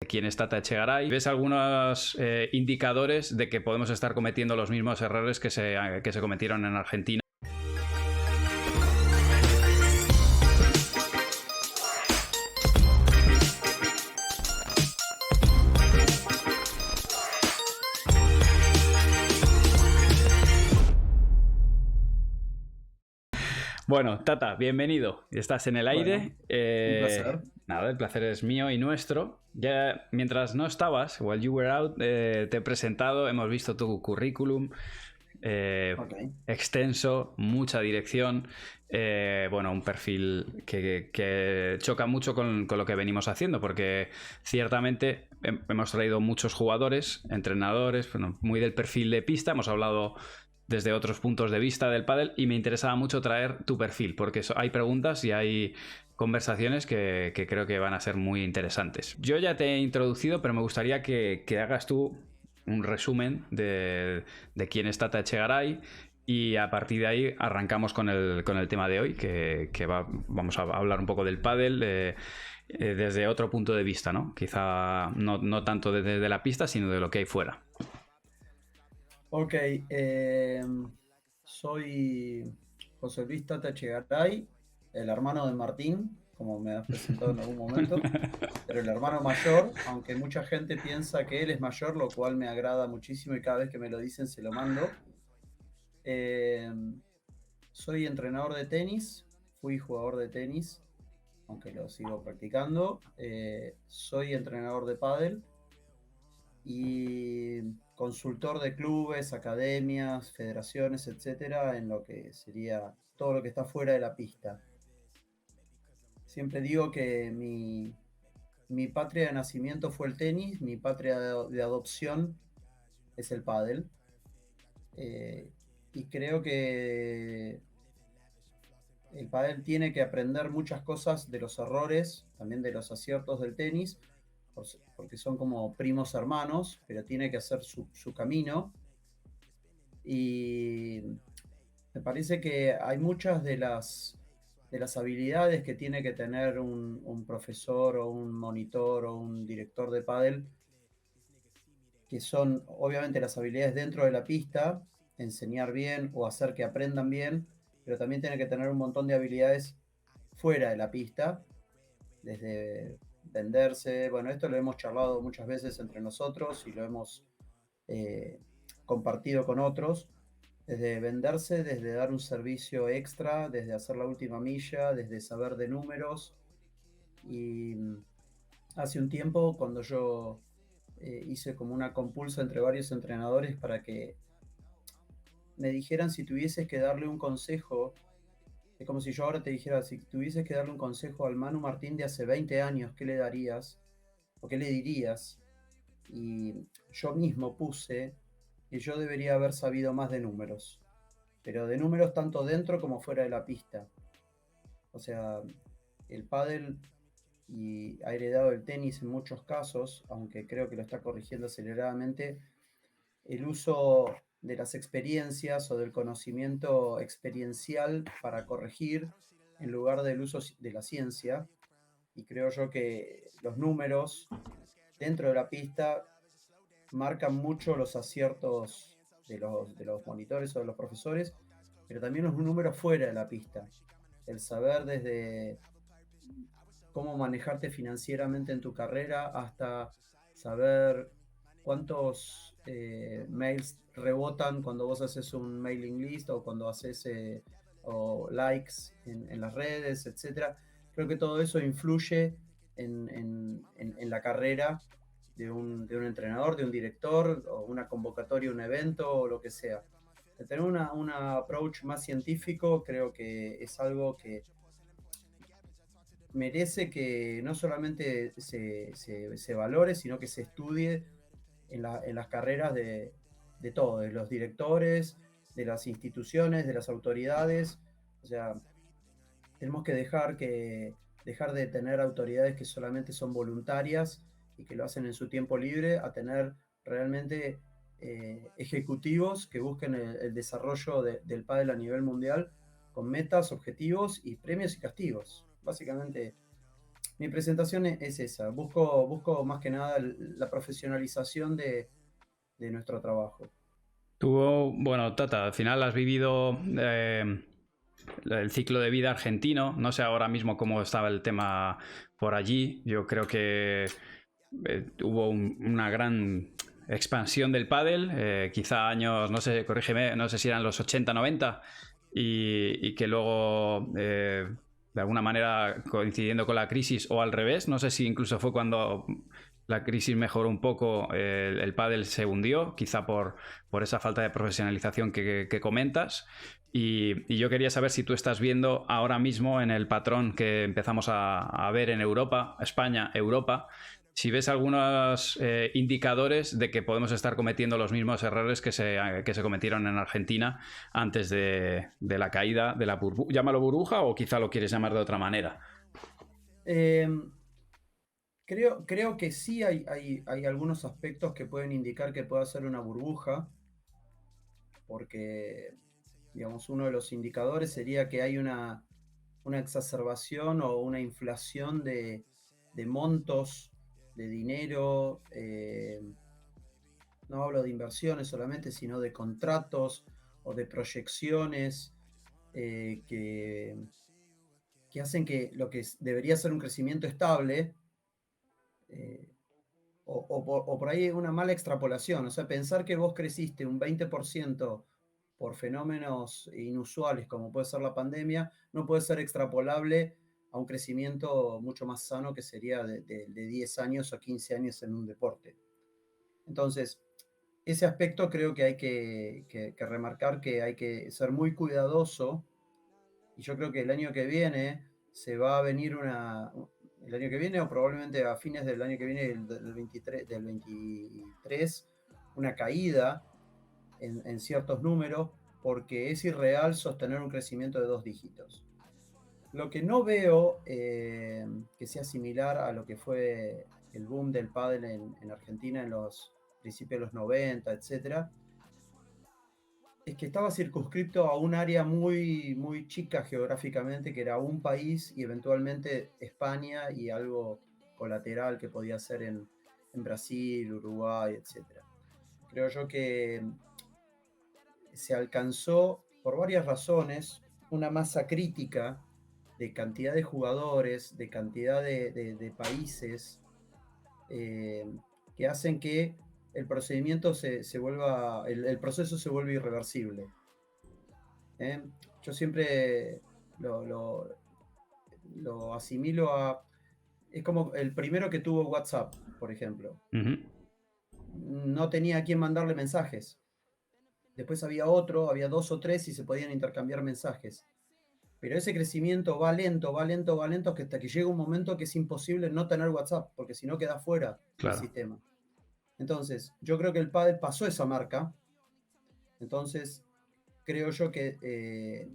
quién está Tata Echegaray. ¿Ves algunos indicadores de que podemos estar cometiendo los mismos errores que se cometieron en Argentina? Bueno, Tata, bienvenido. Estás en el aire. Un placer. Nada, el placer es mío y nuestro. Ya mientras no estabas, while you were out, te he presentado, hemos visto tu currículum. Ok. Extenso, mucha dirección, bueno, un perfil que choca mucho con lo que venimos haciendo, porque ciertamente hemos traído muchos jugadores, entrenadores, bueno, muy del perfil de pista, hemos hablado desde otros puntos de vista del pádel y me interesaba mucho traer tu perfil, porque hay preguntas y hay conversaciones que creo que van a ser muy interesantes. Yo ya te he introducido, pero me gustaría que hagas tú un resumen de quién es Tata Echegaray y a partir de ahí arrancamos con el tema de hoy, vamos a hablar un poco del pádel desde otro punto de vista, ¿no? Quizá no tanto desde la pista, sino de lo que hay fuera. Ok, soy José Luis Tata Echegaray, el hermano de Martín, como me has presentado en algún momento, pero el hermano mayor, aunque mucha gente piensa que él es mayor, lo cual me agrada muchísimo y cada vez que me lo dicen se lo mando. Soy entrenador de tenis, fui jugador de tenis, aunque lo sigo practicando. Soy entrenador de pádel y consultor de clubes, academias, federaciones, etcétera, en lo que sería todo lo que está fuera de la pista. Siempre digo que mi patria de nacimiento fue el tenis, mi patria de adopción es el pádel. Y creo que el pádel tiene que aprender muchas cosas de los errores, también de los aciertos del tenis, porque son como primos hermanos, pero tiene que hacer su camino. Y me parece que hay muchas de las habilidades que tiene que tener un profesor o un monitor o un director de pádel, que son obviamente las habilidades dentro de la pista, enseñar bien o hacer que aprendan bien, pero también tiene que tener un montón de habilidades fuera de la pista, desde venderse. Bueno, esto lo hemos charlado muchas veces entre nosotros y lo hemos eh, compartido con otros, desde venderse, desde dar un servicio extra, desde hacer la última milla, desde saber de números. Y hace un tiempo, cuando yo hice como una compulsa entre varios entrenadores para que me dijeran si tuvieses que darle un consejo. Es como si yo ahora te dijera, si tuvieses que darle un consejo al Manu Martín de hace 20 años, ¿qué le darías? ¿O qué le dirías? Y yo mismo puse que yo debería haber sabido más de números, pero de números tanto dentro como fuera de la pista. O sea, el pádel y ha heredado el tenis en muchos casos, aunque creo que lo está corrigiendo aceleradamente, el uso de las experiencias o del conocimiento experiencial para corregir en lugar del uso de la ciencia. Y creo yo que los números dentro de la pista marcan mucho los aciertos de los monitores o de los profesores, pero también los números fuera de la pista. El saber desde cómo manejarte financieramente en tu carrera hasta saber cuántos mails rebotan cuando vos haces un mailing list o cuando haces o likes en las redes, etcétera. Creo que todo eso influye en la carrera de un entrenador, de un director, o una convocatoria, un evento, o lo que sea. De tener un approach más científico creo que es algo que merece que no solamente se valore, sino que se estudie en las carreras de todo, de los directores, de las instituciones, de las autoridades. O sea, tenemos que dejar de tener autoridades que solamente son voluntarias y que lo hacen en su tiempo libre, a tener realmente ejecutivos que busquen el desarrollo del pádel a nivel mundial con metas, objetivos y premios y castigos. Básicamente Mi presentación es esa. Busco más que nada la profesionalización de nuestro trabajo. Tú, bueno, Tata, al final has vivido el ciclo de vida argentino. No sé ahora mismo cómo estaba el tema por allí. Yo creo que hubo una gran expansión del pádel, quizá años, no sé, corrígeme, no sé si eran los 80, 90, y que luego, de alguna manera, coincidiendo con la crisis o al revés, no sé si incluso fue cuando la crisis mejoró un poco, el pádel se hundió, quizá por esa falta de profesionalización que comentas. Y yo quería saber si tú estás viendo ahora mismo en el patrón que empezamos a ver en Europa, España, Europa, si ves algunos indicadores de que podemos estar cometiendo los mismos errores que se cometieron en Argentina antes de la caída de la burbuja. Llámalo burbuja o quizá lo quieres llamar de otra manera. Eh, creo que sí hay algunos aspectos que pueden indicar que pueda ser una burbuja, porque, digamos, uno de los indicadores sería que hay una exacerbación o una inflación de montos de dinero. No hablo de inversiones solamente, sino de contratos o de proyecciones eh, que, que hacen que lo que debería ser un crecimiento estable, eh, o por ahí una mala extrapolación. O sea, pensar que vos creciste un 20% por fenómenos inusuales como puede ser la pandemia, no puede ser extrapolable a un crecimiento mucho más sano que sería de 10 años o 15 años en un deporte. Entonces, ese aspecto creo que hay que remarcar, que hay que ser muy cuidadoso, y yo creo que el año que viene se va a venir el año que viene o probablemente a fines del año que viene, del 23, una caída en ciertos números, porque es irreal sostener un crecimiento de 2 dígitos. Lo que no veo que sea similar a lo que fue el boom del pádel en Argentina en los principios de los 90, etcétera, es que estaba circunscrito a un área muy chica geográficamente, que era un país y eventualmente España y algo colateral que podía ser en Brasil, Uruguay, etcétera. Creo yo que se alcanzó, por varias razones, una masa crítica de cantidad de jugadores, de cantidad de países, eh, que hacen que el procedimiento se vuelva, el proceso se vuelve irreversible. ¿Eh? Yo siempre lo, lo, lo asimilo a... Es como el primero que tuvo WhatsApp, por ejemplo. Uh -huh. No tenía a quién mandarle mensajes. Después había otro, había dos o tres y se podían intercambiar mensajes. Pero ese crecimiento va lento, va lento, va lento, hasta que llega un momento que es imposible no tener WhatsApp, porque si no queda fuera del Claro. sistema. Entonces, yo creo que el pádel pasó esa marca. Entonces, creo yo que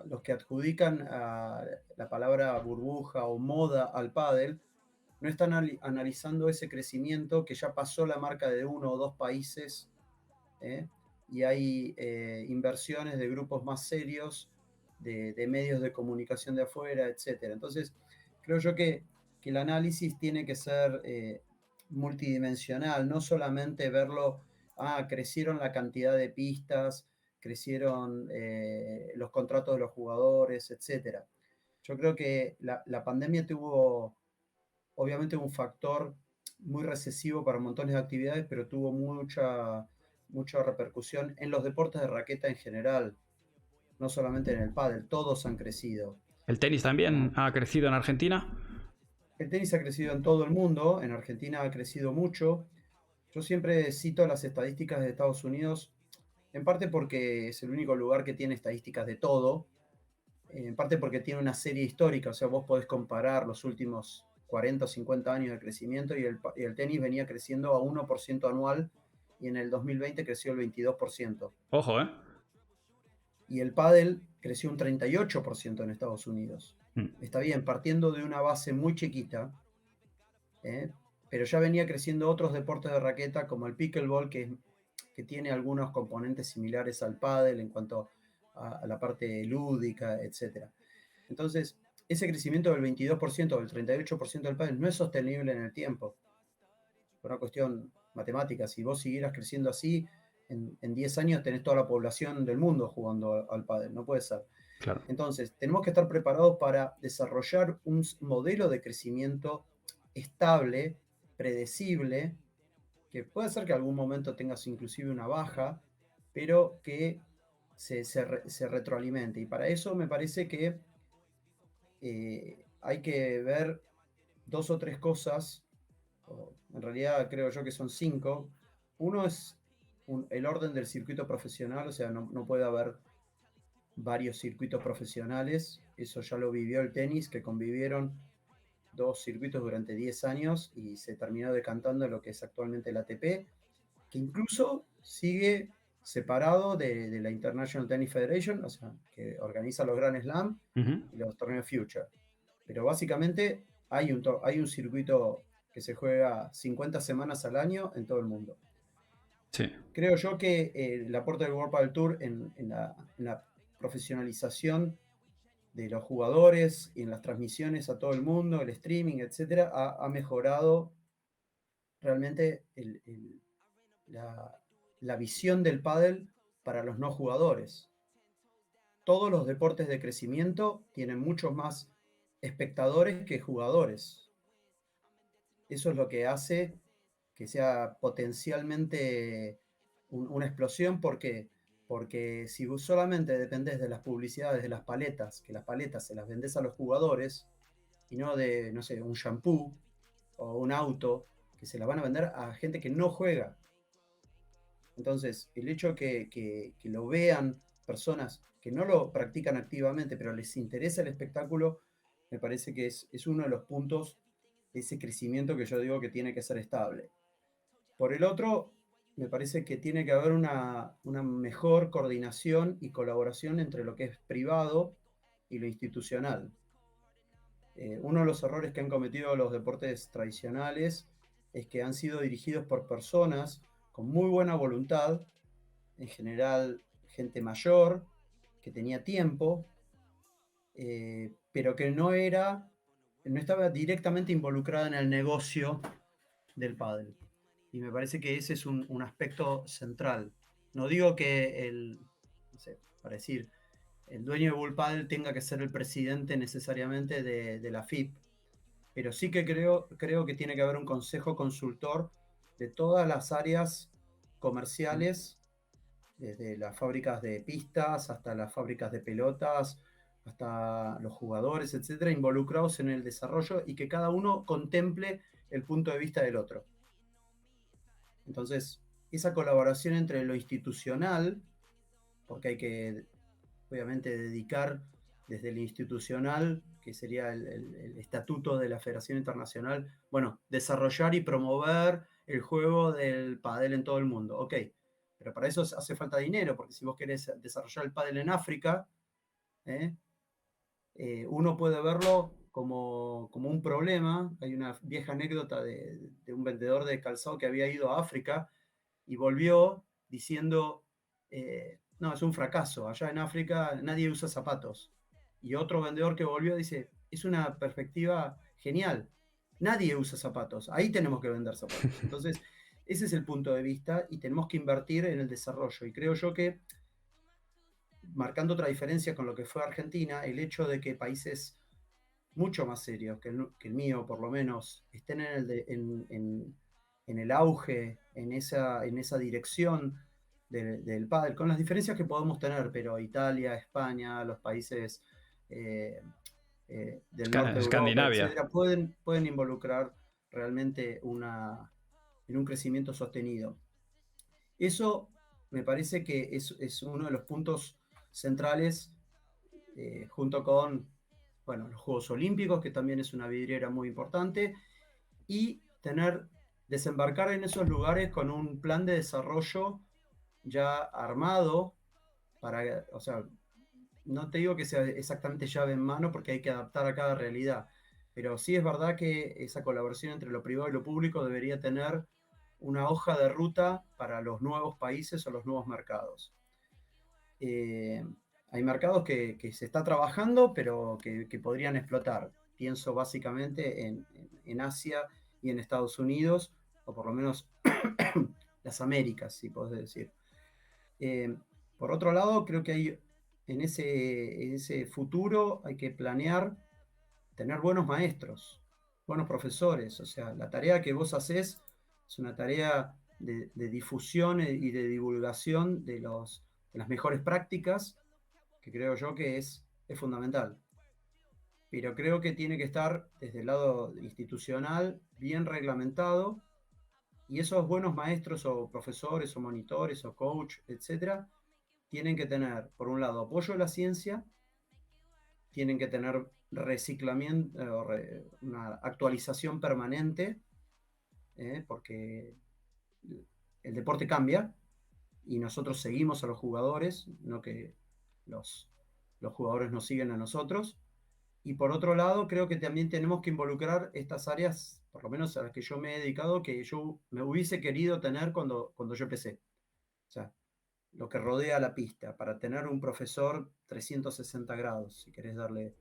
los que adjudican a la palabra burbuja o moda al pádel no están analizando ese crecimiento que ya pasó la marca de uno o dos países, ¿eh? Y hay inversiones de grupos más serios, de medios de comunicación de afuera, etcétera. Entonces, creo yo que el análisis tiene que ser multidimensional, no solamente verlo, crecieron la cantidad de pistas, crecieron los contratos de los jugadores, etcétera. Yo creo que la pandemia tuvo, obviamente, un factor muy recesivo para montones de actividades, pero tuvo mucha repercusión en los deportes de raqueta en general, no solamente en el pádel, todos han crecido. ¿El tenis también ¿No? ha crecido en Argentina? El tenis ha crecido en todo el mundo, en Argentina ha crecido mucho. Yo siempre cito las estadísticas de Estados Unidos, en parte porque es el único lugar que tiene estadísticas de todo, en parte porque tiene una serie histórica, o sea, vos podés comparar los últimos 40 o 50 años de crecimiento, y el tenis venía creciendo a 1% anual y en el 2020 creció el 22%. Ojo, ¿eh? Y el pádel creció un 38% en Estados Unidos. Mm. Está bien, partiendo de una base muy chiquita, ¿eh? Pero ya venía creciendo otros deportes de raqueta como el pickleball, que tiene algunos componentes similares al pádel en cuanto a la parte lúdica, etc. Entonces, ese crecimiento del 22% o del 38% del pádel no es sostenible en el tiempo. Por una cuestión matemática, si vos siguieras creciendo así, en 10 años tenés toda la población del mundo jugando al pádel, no puede ser. Claro. Entonces, tenemos que estar preparados para desarrollar un modelo de crecimiento estable, predecible, que puede ser que en algún momento tengas inclusive una baja, pero que se retroalimente. Y para eso me parece que hay que ver dos o tres cosas, o en realidad creo yo que son cinco. Uno es el orden del circuito profesional, o sea, no puede haber varios circuitos profesionales. Eso ya lo vivió el tenis, que convivieron dos circuitos durante 10 años y se terminó decantando en lo que es actualmente el ATP, que incluso sigue separado de la International Tennis Federation, o sea, que organiza los Grand Slam y los torneos Future. Pero básicamente hay un circuito que se juega 50 semanas al año en todo el mundo. Sí. Creo yo que el aporte del World Padel Tour en la profesionalización de los jugadores y en las transmisiones a todo el mundo, el streaming, etcétera, ha mejorado realmente la visión del pádel para los no jugadores. Todos los deportes de crecimiento tienen muchos más espectadores que jugadores. Eso es lo que hace que sea potencialmente una explosión. ¿Por qué? Porque si vos solamente dependés de las publicidades de las paletas, que las paletas se las vendés a los jugadores, y no de, no sé, un shampoo o un auto, que se las van a vender a gente que no juega. Entonces, el hecho que lo vean personas que no lo practican activamente, pero les interesa el espectáculo, me parece que es uno de los puntos de ese crecimiento que yo digo que tiene que ser estable. Por el otro, me parece que tiene que haber una mejor coordinación y colaboración entre lo que es privado y lo institucional. Uno de los errores que han cometido los deportes tradicionales es que han sido dirigidos por personas con muy buena voluntad, en general gente mayor, que tenía tiempo, pero que no estaba directamente involucrada en el negocio del pádel. Y me parece que ese es un aspecto central. No digo que no sé, para decir, el dueño de Bull Paddle tenga que ser el presidente necesariamente de la FIP, pero sí que creo que tiene que haber un consejo consultor de todas las áreas comerciales, desde las fábricas de pistas hasta las fábricas de pelotas, hasta los jugadores, etcétera, involucrados en el desarrollo y que cada uno contemple el punto de vista del otro. Entonces, esa colaboración entre lo institucional, porque hay que, obviamente, dedicar desde el institucional, que sería el estatuto de la Federación Internacional, bueno, desarrollar y promover el juego del pádel en todo el mundo. Ok, pero para eso hace falta dinero, porque si vos querés desarrollar el pádel en África, uno puede verlo como un problema. Hay una vieja anécdota de un vendedor de calzado que había ido a África y volvió diciendo, no, es un fracaso, allá en África nadie usa zapatos. Y otro vendedor que volvió dice, es una perspectiva genial, nadie usa zapatos, ahí tenemos que vender zapatos. Entonces, ese es el punto de vista y tenemos que invertir en el desarrollo. Y creo yo que, marcando otra diferencia con lo que fue Argentina, el hecho de que países mucho más serios que el mío, por lo menos, estén en el auge, en esa dirección del pádel, con las diferencias que podemos tener, pero Italia, España, los países del norte de Europa, Escandinavia. etcétera, pueden involucrar realmente en un crecimiento sostenido. Eso me parece que es uno de los puntos centrales, junto con, bueno, los Juegos Olímpicos, que también es una vidriera muy importante, y desembarcar en esos lugares con un plan de desarrollo ya armado o sea, no te digo que sea exactamente llave en mano porque hay que adaptar a cada realidad, pero sí es verdad que esa colaboración entre lo privado y lo público debería tener una hoja de ruta para los nuevos países o los nuevos mercados. hay mercados que se está trabajando, pero que podrían explotar. Pienso básicamente en Asia y en Estados Unidos, o por lo menos las Américas, si podés decir. Por otro lado, creo que hay en ese futuro hay que planear tener buenos maestros, buenos profesores. O sea, la tarea que vos haces es una tarea de difusión y de divulgación de las mejores prácticas, que creo yo que es fundamental. Pero creo que tiene que estar desde el lado institucional bien reglamentado, y esos buenos maestros o profesores o monitores o coach, etcétera, tienen que tener, por un lado, apoyo a la ciencia, tienen que tener reciclamiento, una actualización permanente, porque el deporte cambia y nosotros seguimos a los jugadores, no que los jugadores nos siguen a nosotros. Y por otro lado, creo que también tenemos que involucrar estas áreas, por lo menos a las que yo me he dedicado, que yo me hubiese querido tener cuando yo empecé. O sea, lo que rodea la pista, para tener un profesor 360 grados, si querés darle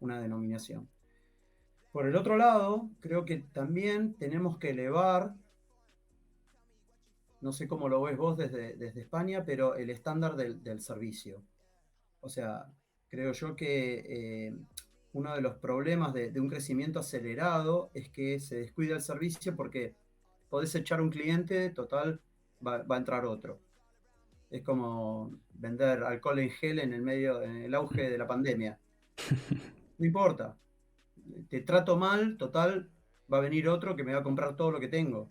una denominación. Por el otro lado, creo que también tenemos que elevar, no sé cómo lo ves vos desde España, pero el estándar del servicio. O sea, creo yo que uno de los problemas de un crecimiento acelerado es que se descuida el servicio, porque podés echar un cliente, total, va a entrar otro. Es como vender alcohol en gel en el auge de la pandemia. No importa, te trato mal, total, va a venir otro que me va a comprar todo lo que tengo.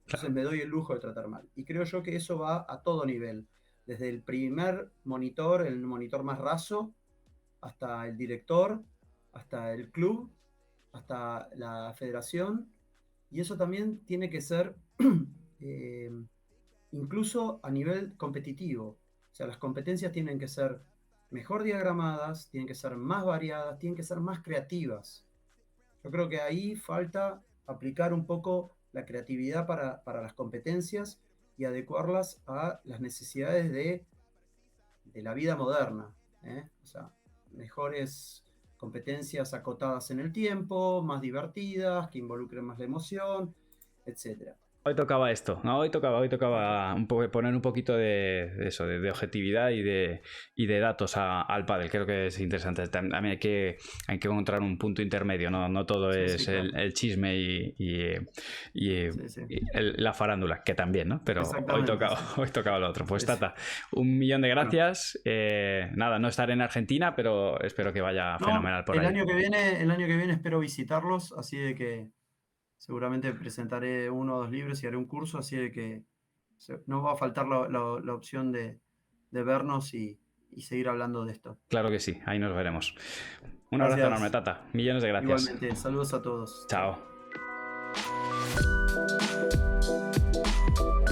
Entonces Claro. me doy el lujo de tratar mal. Y creo yo que eso va a todo nivel, desde el primer monitor, el monitor más raso, hasta el director, hasta el club, hasta la federación. Y eso también tiene que ser incluso a nivel competitivo. O sea, las competencias tienen que ser mejor diagramadas, tienen que ser más variadas, tienen que ser más creativas. Yo creo que ahí falta aplicar un poco la creatividad para las competencias y adecuarlas a las necesidades de la vida moderna. O sea, mejores competencias acotadas en el tiempo, más divertidas, que involucren más la emoción, etc. Hoy tocaba esto, ¿no? Hoy tocaba poner un poquito de eso, de objetividad y de datos al pádel. Creo que es interesante. También hay que encontrar un punto intermedio, no todo Sí, es sí, claro. el chisme Sí, sí. la farándula, que también, ¿no? Pero Exactamente, sí. hoy tocaba lo otro. Pues Sí, sí. Tata, 1.000.000 de Bueno, gracias. Nada, no estaré en Argentina, pero espero que vaya no, fenomenal por el allí. año que viene espero visitarlos, así de que seguramente presentaré 1 o 2 libros y haré un curso, así de que no va a faltar la opción de vernos y seguir hablando de esto. Claro que sí, ahí nos veremos. Un abrazo enorme, Gracias. Tata. Millones de gracias. Igualmente, saludos a todos. Chao. Chao.